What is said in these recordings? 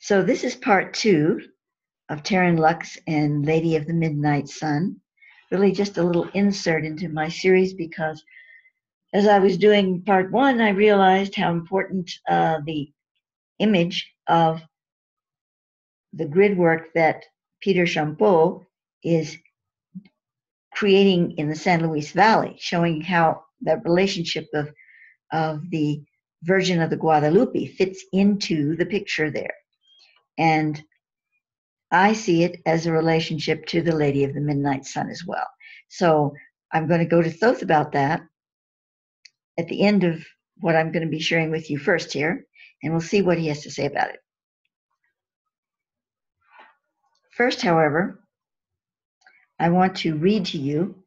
So this is part 2 of Terran Lux and Lady of the Midnight Sun. Really just a little insert into my series because as I was doing part 1, I realized how important the image of the grid work that Peter Champeau is creating in the San Luis Valley, showing how the relationship of the Virgin of the Guadalupe fits into the picture there. And I see it as a relationship to the Lady of the Midnight Sun as well. So I'm going to go to Thoth about that at the end of what I'm going to be sharing with you first here, and we'll see what he has to say about it. First, however, I want to read to you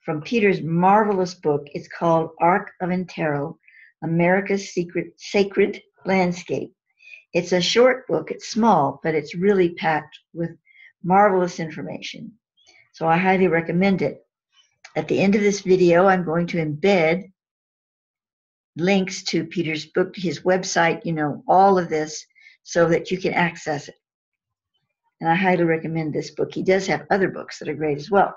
from Peter's marvelous book. It's called Ark of Entero, America's Sacred Landscape. It's a short book. It's small, but it's really packed with marvelous information. So I highly recommend it. At the end of this video, I'm going to embed links to Peter's book, his website, all of this so that you can access it. And I highly recommend this book. He does have other books that are great as well.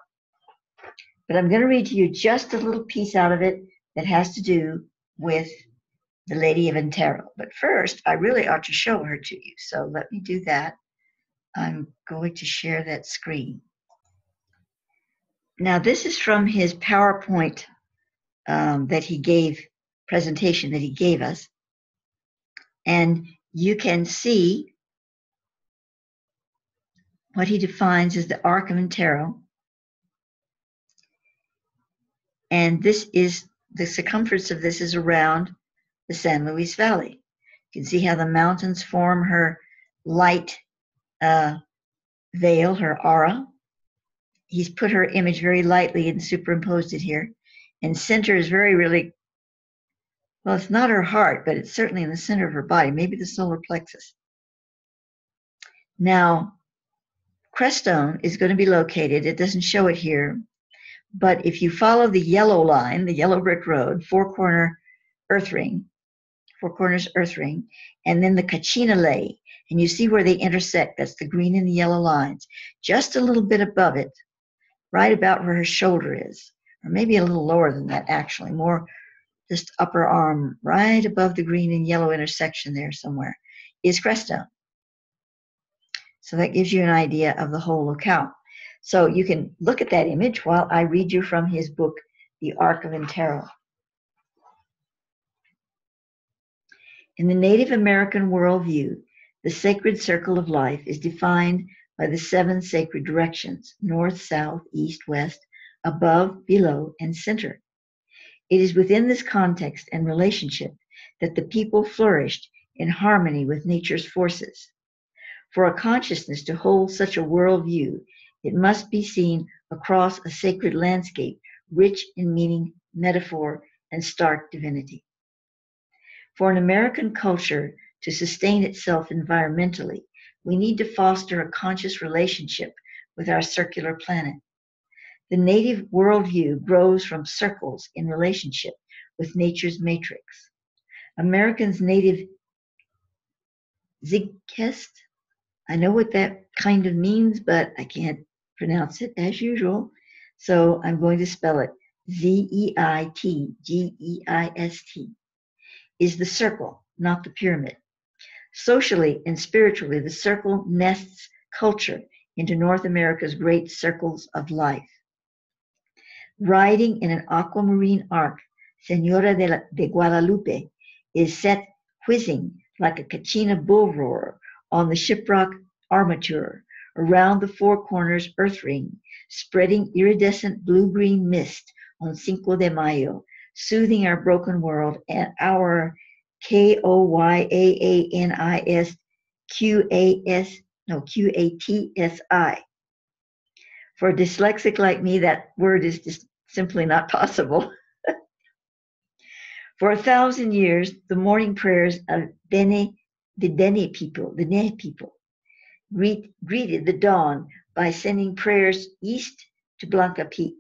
But I'm going to read to you just a little piece out of it that has to do with the Lady of Entero. But first, I really ought to show her to you. So let me do that. I'm going to share that screen. Now, this is from his PowerPoint presentation that he gave us. And you can see what he defines as the Ark of Entero. And this is, the circumference of this is around the San Luis Valley. You can see how the mountains form her light veil, her aura. He's put her image very lightly and superimposed it here. And center is really, well, it's not her heart, but it's certainly in the center of her body, maybe the solar plexus. Now, Crestone is going to be located, it doesn't show it here, but if you follow the yellow line, the yellow brick road, four corners earth ring, and then the Kachina Ley, and you see where they intersect, that's the green and the yellow lines, just a little bit above it, right about where her shoulder is, or maybe a little lower than that actually, more just upper arm, right above the green and yellow intersection there somewhere, is Crestone. So that gives you an idea of the whole locale. So you can look at that image while I read you from his book, The Ark of Entero. In the Native American worldview, the sacred circle of life is defined by the 7 sacred directions, north, south, east, west, above, below, and center. It is within this context and relationship that the people flourished in harmony with nature's forces. For a consciousness to hold such a worldview, it must be seen across a sacred landscape rich in meaning, metaphor, and stark divinity. For an American culture to sustain itself environmentally, we need to foster a conscious relationship with our circular planet. The native worldview grows from circles in relationship with nature's matrix. Americans' native Zeitgeist, I know what that kind of means, but I can't pronounce it as usual, so I'm going to spell it Zeitgeist, is the circle, not the pyramid. Socially and spiritually, the circle nests culture into North America's great circles of life. Riding in an aquamarine ark, Senora de Guadalupe is set whizzing like a Kachina bull roarer on the shiprock armature around the 4 corners earth ring, spreading iridescent blue-green mist on Cinco de Mayo, soothing our broken world and our Koyaanis Qatsi. For a dyslexic like me, that word is just simply not possible. For 1,000 years, the morning prayers of the Ne people, greeted the dawn by sending prayers east to Blanca Peak.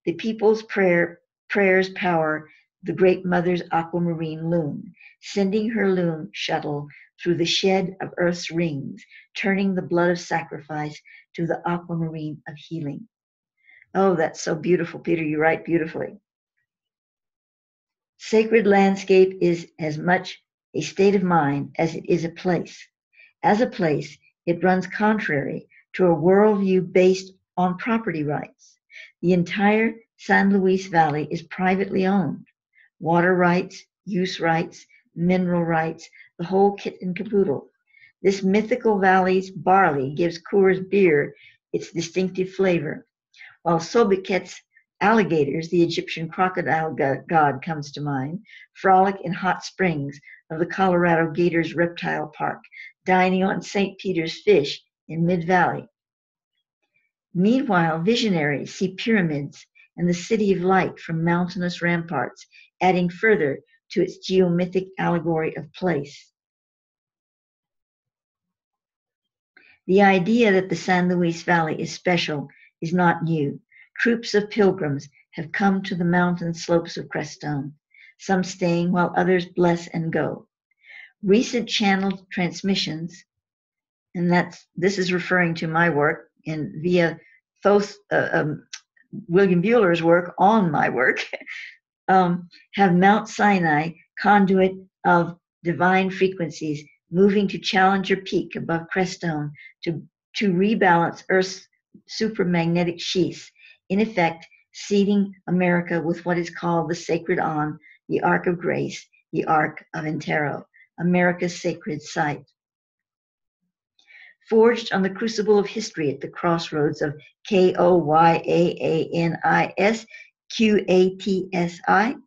The people's prayers power the Great Mother's aquamarine loom, sending her loom shuttle through the shed of earth's rings, turning the blood of sacrifice to the aquamarine of healing. Oh, that's so beautiful, Peter. You write beautifully. Sacred landscape is as much a state of mind as it is a place. As a place, it runs contrary to a worldview based on property rights. The entire San Luis Valley is privately owned. Water rights, use rights, mineral rights, the whole kit and caboodle. This mythical valley's barley gives Coors beer its distinctive flavor, while Sobeket's alligators, the Egyptian crocodile god comes to mind, frolic in hot springs of the Colorado Gators Reptile Park, dining on St. Peter's fish in Mid-Valley. Meanwhile, visionaries see pyramids and the city of light from mountainous ramparts, adding further to its geomythic allegory of place. The idea that the San Luis Valley is special is not new. Troops of pilgrims have come to the mountain slopes of Crestone, some staying while others bless and go. Recent channeled transmissions, and this is referring to my work via William Bueller's work on my work, have Mount Sinai, conduit of divine frequencies, moving to Challenger Peak above Crestone to rebalance Earth's supermagnetic sheaths, in effect seeding America with what is called the Sacred On, the Ark of Grace, the Ark of Entero, America's sacred site. Forged on the crucible of history at the crossroads of Koyaananisqatsi,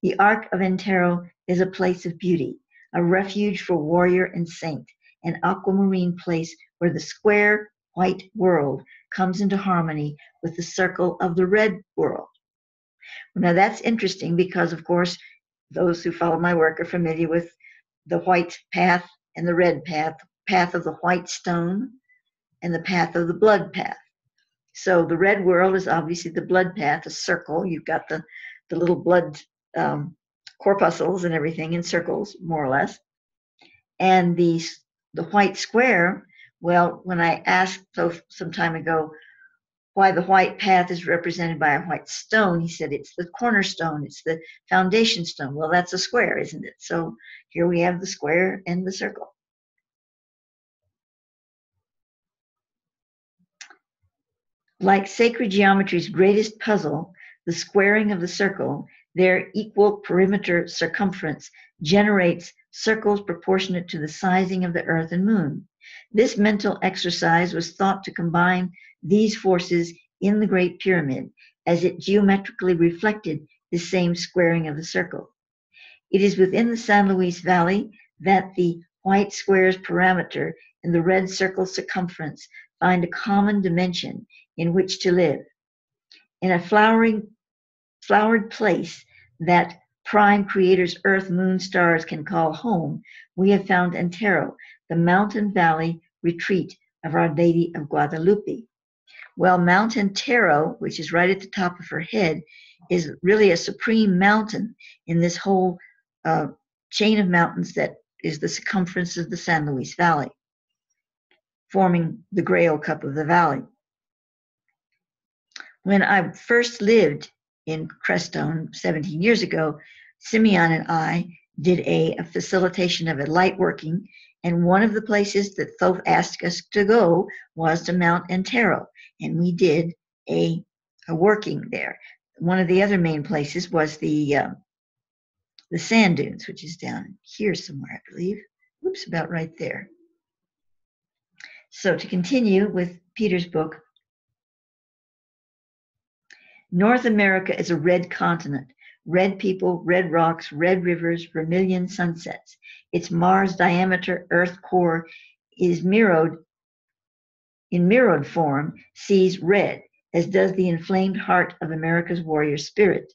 the Ark of Entero is a place of beauty, a refuge for warrior and saint, an aquamarine place where the square white world comes into harmony with the circle of the red world. Now that's interesting because, of course, those who follow my work are familiar with the white path and the red path, path of the white stone and the path of the blood path. So the red world is obviously the blood path, a circle. You've got the little blood corpuscles and everything in circles, more or less. And the white square, well, when I asked some time ago why the white path is represented by a white stone, he said it's the cornerstone, it's the foundation stone. Well, that's a square, isn't it? So here we have the square and the circle. Like sacred geometry's greatest puzzle, the squaring of the circle, their equal perimeter circumference, generates circles proportionate to the sizing of the earth and moon. This mental exercise was thought to combine these forces in the Great Pyramid, as it geometrically reflected the same squaring of the circle. It is within the San Luis Valley that the white square's parameter and the red circle's circumference find a common dimension in which to live. In a flowered place that prime creators Earth, Moon, stars can call home, we have found Entero, the mountain valley retreat of Our Lady of Guadalupe. Well, Mount Entero, which is right at the top of her head, is really a supreme mountain in this whole chain of mountains that is the circumference of the San Luis Valley, forming the Grail Cup of the valley. When I first lived in Crestone 17 years ago, Simeon and I did a facilitation of a light working, and one of the places that Thoth asked us to go was to Mount Entero, and we did a working there. One of the other main places was the sand dunes, which is down here somewhere, I believe. Oops, about right there. So to continue with Peter's book, North America is a red continent. Red people, red rocks, red rivers, vermilion sunsets. Its Mars diameter Earth core is mirrored form, sees red, as does the inflamed heart of America's warrior spirit.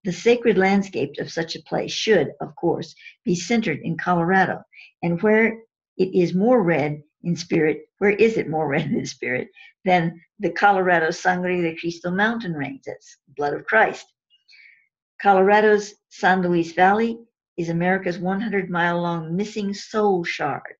The sacred landscape of such a place should, of course, be centered in Colorado. And where it is more red in spirit, where is it more red in spirit than the Colorado Sangre de Cristo mountain range? That's blood of Christ. Colorado's San Luis Valley is America's 100-mile-long missing soul shard.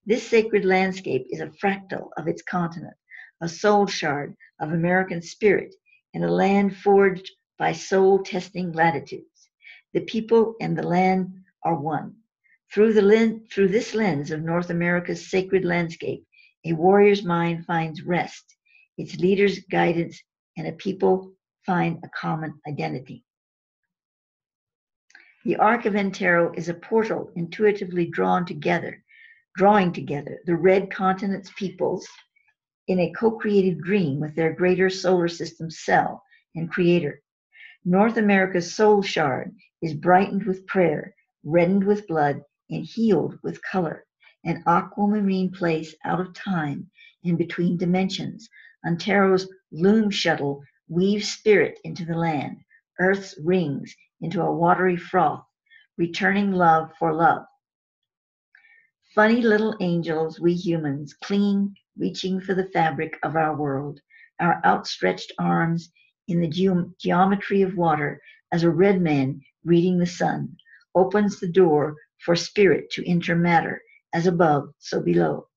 This sacred landscape is a fractal of its continent, a soul shard of American spirit, and a land forged by soul-testing latitudes. The people and the land are one. Through this lens of North America's sacred landscape, a warrior's mind finds rest, its leader's guidance, and a people find a common identity. The Arc of Antero is a portal intuitively drawing together the red continent's peoples in a co-created dream with their greater solar system cell and creator. North America's soul shard is brightened with prayer, reddened with blood, and healed with color, an aquamarine place out of time and between dimensions. Antero's loom shuttle weaves spirit into the land, Earth's rings into a watery froth, returning love for love. Funny little angels, we humans, clinging, reaching for the fabric of our world, our outstretched arms in the geometry of water, as a red man reading the sun, opens the door for spirit to enter matter, as above, so below.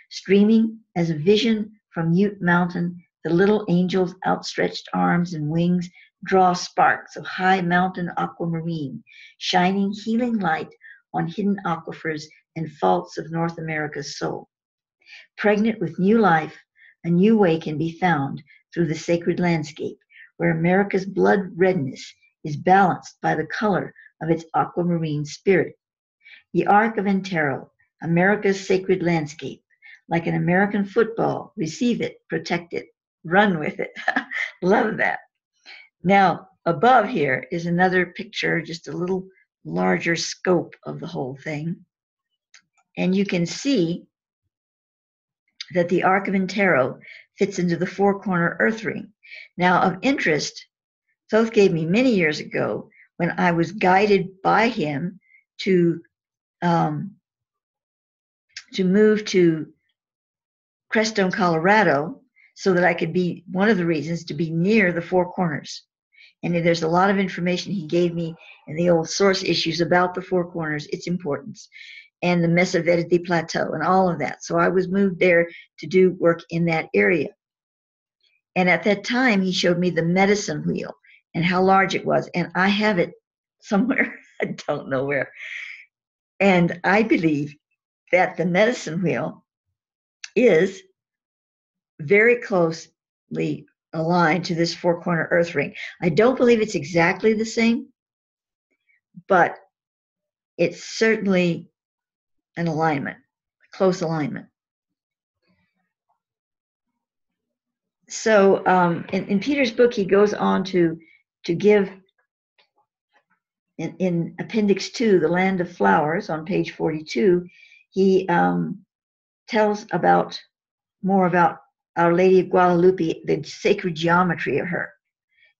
Streaming as a vision from Ute Mountain, the little angel's outstretched arms and wings draw sparks of high mountain aquamarine, shining healing light on hidden aquifers and faults of North America's soul. Pregnant with new life, a new way can be found through the sacred landscape, where America's blood redness is balanced by the color of its aquamarine spirit. The Arc of Antero, America's sacred landscape, like an American football, receive it, protect it, run with it. Love that. Now, above here is another picture, just a little larger scope of the whole thing. And you can see that the Arc of Antero fits into the four-corner earth ring. Now, of interest, Thoth gave me many years ago when I was guided by him to move to Crestone, Colorado, so that I could be, one of the reasons, to be near the four corners. And there's a lot of information he gave me in the old source issues about the four corners, its importance, and the Mesa Verde Plateau and all of that. So I was moved there to do work in that area. And at that time, he showed me the medicine wheel and how large it was. And I have it somewhere, I don't know where. And I believe that the medicine wheel is very closely aligned to this four-corner earth ring. I don't believe it's exactly the same, but it's certainly an alignment, close alignment. So in Peter's book, he goes on to give, in Appendix 2, The Land of Flowers, on page 42, he tells more about Our Lady of Guadalupe, the sacred geometry of her.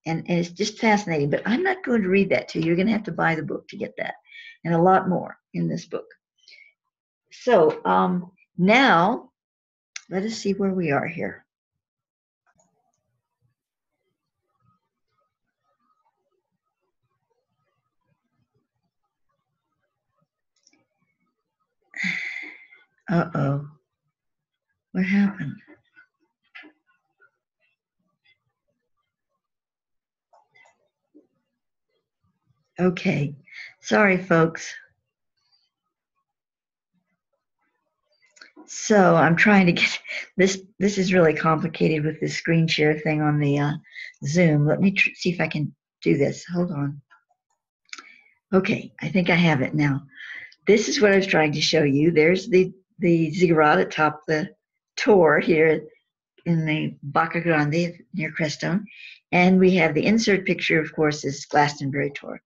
And it's just fascinating, but I'm not going to read that to you. You're going to have to buy the book to get that, and a lot more in this book. So now, let us see where we are here. Uh-oh. What happened? Okay. Sorry, folks. So I'm trying to get this. This is really complicated with this screen share thing on the Zoom. Let me see if I can do this. Hold on. Okay, I think I have it now. This is what I was trying to show you. There's the ziggurat atop the tor here in the Baca Grande near Crestone. And we have the insert picture, of course, is Glastonbury Tor.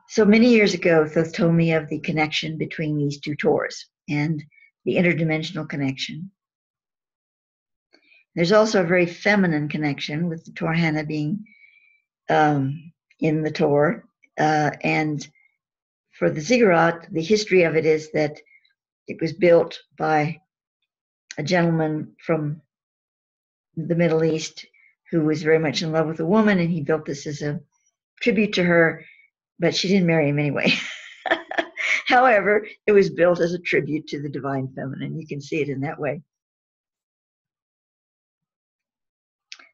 So many years ago, Thoth told me of the connection between these two tors and the interdimensional connection. There's also a very feminine connection with the Tor Hannah being in the tor. And for the ziggurat, the history of it is that it was built by a gentleman from the Middle East who was very much in love with a woman, and he built this as a tribute to her, but she didn't marry him anyway. However, it was built as a tribute to the divine feminine. You can see it in that way.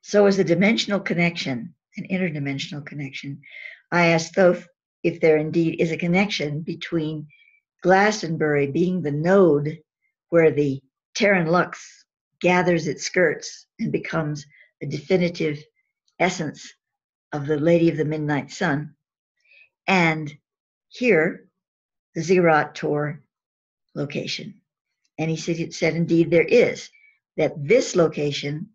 So as a dimensional connection, an interdimensional connection, I asked Thoth if there indeed is a connection between Glastonbury being the node where the Terran Lux gathers its skirts and becomes a definitive essence of the Lady of the Midnight Sun, and here, the Ziggurat Tor location. And he said indeed there is, that this location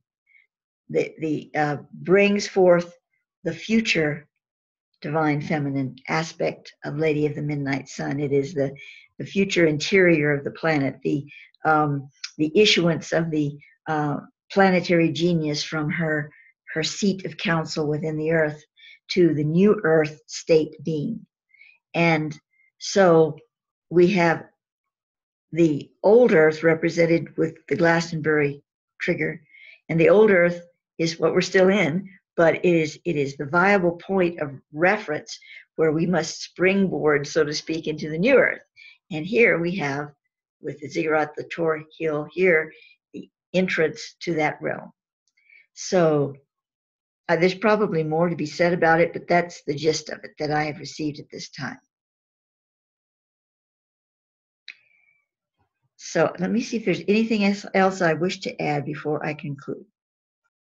brings forth the future divine feminine aspect of Lady of the Midnight Sun. It is the future interior of the planet, the issuance of the planetary genius from her seat of counsel within the earth to the new earth state being. And so we have the old earth represented with the Glastonbury trigger, and the old earth is what we're still in, but it is the viable point of reference where we must springboard, so to speak, into the new earth. And here we have, with the Ziggurat, the Tor Hill here, the entrance to that realm. So there's probably more to be said about it, but that's the gist of it that I have received at this time. So let me see if there's anything else I wish to add before I conclude.